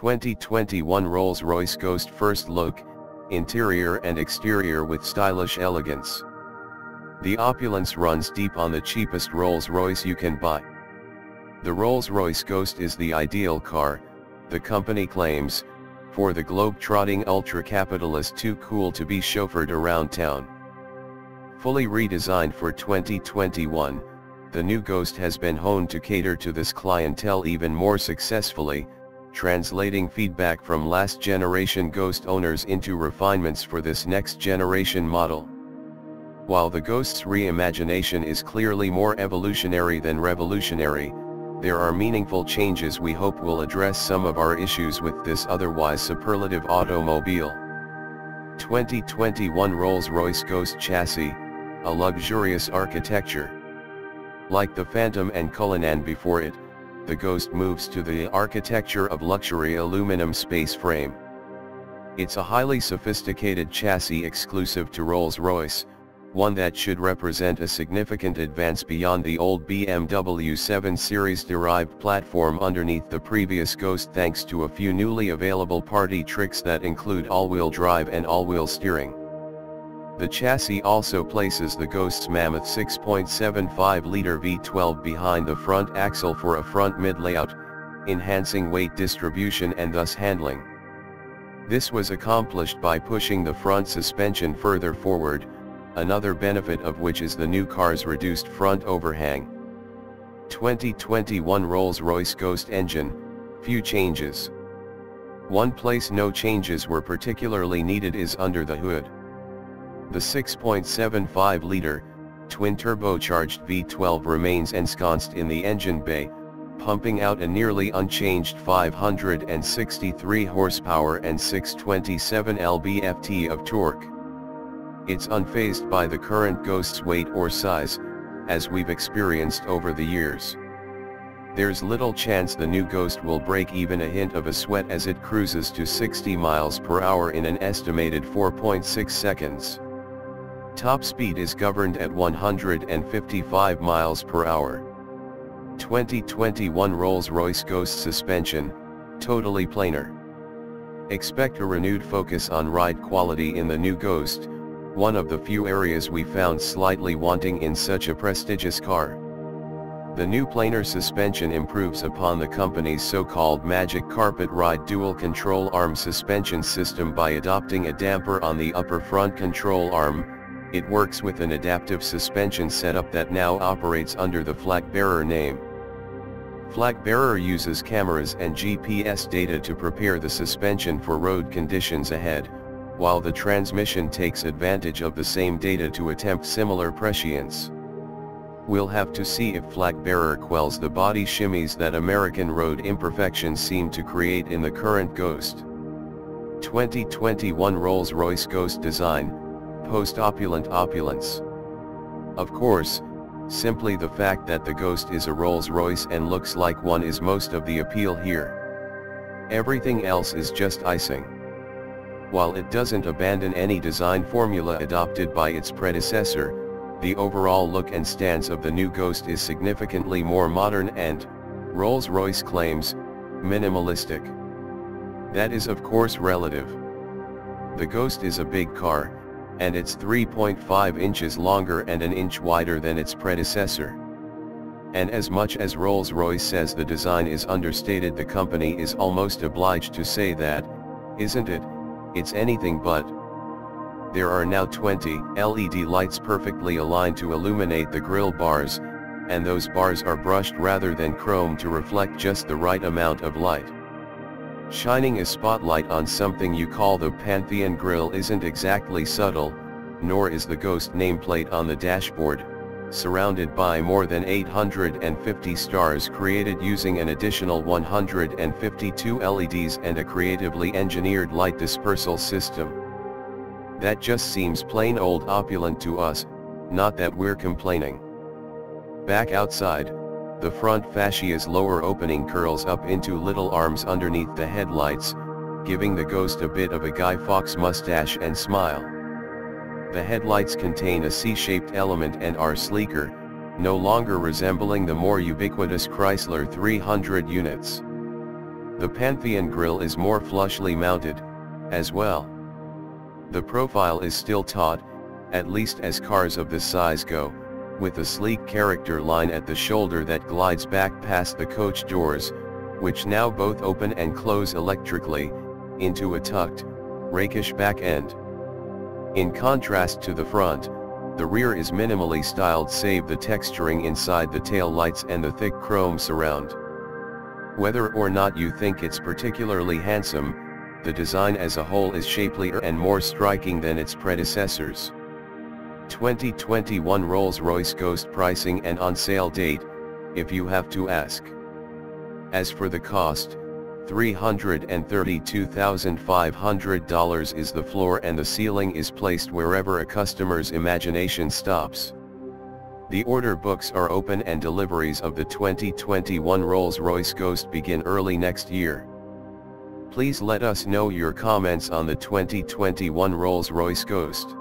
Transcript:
2021 Rolls-Royce Ghost first look, interior and exterior with stylish elegance. The opulence runs deep on the cheapest Rolls-Royce you can buy. The Rolls-Royce Ghost is the ideal car, the company claims, for the globe-trotting ultra-capitalist too cool to be chauffeured around town. Fully redesigned for 2021, the new Ghost has been honed to cater to this clientele even more successfully, translating feedback from last-generation Ghost owners into refinements for this next-generation model. While the Ghost's reimagination is clearly more evolutionary than revolutionary, there are meaningful changes we hope will address some of our issues with this otherwise superlative automobile. 2021 Rolls-Royce Ghost chassis, a luxurious architecture. Like the Phantom and Cullinan before it, the Ghost moves to the architecture of luxury aluminum space frame. It's a highly sophisticated chassis exclusive to Rolls-Royce, one that should represent a significant advance beyond the old BMW 7 Series derived platform underneath the previous Ghost, thanks to a few newly available party tricks that include all-wheel drive and all-wheel steering. The chassis also places the Ghost's mammoth 6.75-liter V12 behind the front axle for a front mid layout, enhancing weight distribution and thus handling. This was accomplished by pushing the front suspension further forward, another benefit of which is the new car's reduced front overhang. 2021 Rolls-Royce Ghost engine, few changes. One place no changes were particularly needed is under the hood. The 6.75-liter, twin-turbocharged V12 remains ensconced in the engine bay, pumping out a nearly unchanged 563 horsepower and 627 lb-ft of torque. It's unfazed by the current Ghost's weight or size, as we've experienced over the years. There's little chance the new Ghost will break even a hint of a sweat as it cruises to 60 miles per hour in an estimated 4.6 seconds. Top speed is governed at 155 miles per hour. 2021 Rolls-Royce Ghost suspension, totally planar. Expect a renewed focus on ride quality in the new Ghost, one of the few areas we found slightly wanting in such a prestigious car. The new planar suspension improves upon the company's so-called magic carpet ride dual control arm suspension system by adopting a damper on the upper front control arm. It works with an adaptive suspension setup that now operates under the Flag-Bearer name. Flag-Bearer uses cameras and GPS data to prepare the suspension for road conditions ahead, while the transmission takes advantage of the same data to attempt similar prescience. We'll have to see if Flag-Bearer quells the body shimmies that American road imperfections seem to create in the current Ghost. 2021 Rolls-Royce Ghost design, post-opulent opulence. Of course, simply the fact that the Ghost is a Rolls-Royce and looks like one is most of the appeal here. Everything else is just icing. While it doesn't abandon any design formula adopted by its predecessor, the overall look and stance of the new Ghost is significantly more modern and, Rolls-Royce claims, minimalistic. That is of course relative. The Ghost is a big car, and it's 3.5 inches longer and an inch wider than its predecessor. And as much as Rolls-Royce says the design is understated, the company is almost obliged to say that, isn't it? It's anything but. There are now 20 LED lights perfectly aligned to illuminate the grille bars, and those bars are brushed rather than chrome to reflect just the right amount of light. Shining a spotlight on something you call the Pantheon grille isn't exactly subtle, nor is the Ghost nameplate on the dashboard, surrounded by more than 850 stars created using an additional 152 LEDs and a creatively engineered light dispersal system. That just seems plain old opulent to us, not that we're complaining. Back outside, the front fascia's lower opening curls up into little arms underneath the headlights, giving the Ghost a bit of a Guy Fawkes mustache and smile. The headlights contain a C-shaped element and are sleeker, no longer resembling the more ubiquitous Chrysler 300 units. The Pantheon grille is more flushly mounted, as well. The profile is still taut, at least as cars of this size go, with a sleek character line at the shoulder that glides back past the coach doors, which now both open and close electrically, into a tucked, rakish back end. In contrast to the front, the rear is minimally styled save the texturing inside the tail lights and the thick chrome surround. Whether or not you think it's particularly handsome, the design as a whole is shapelier and more striking than its predecessors. 2021 Rolls-Royce Ghost pricing and on sale date, if you have to ask. As for the cost, $332,500 is the floor and the ceiling is placed wherever a customer's imagination stops. The order books are open and deliveries of the 2021 Rolls-Royce Ghost begin early next year. Please let us know your comments on the 2021 Rolls-Royce Ghost.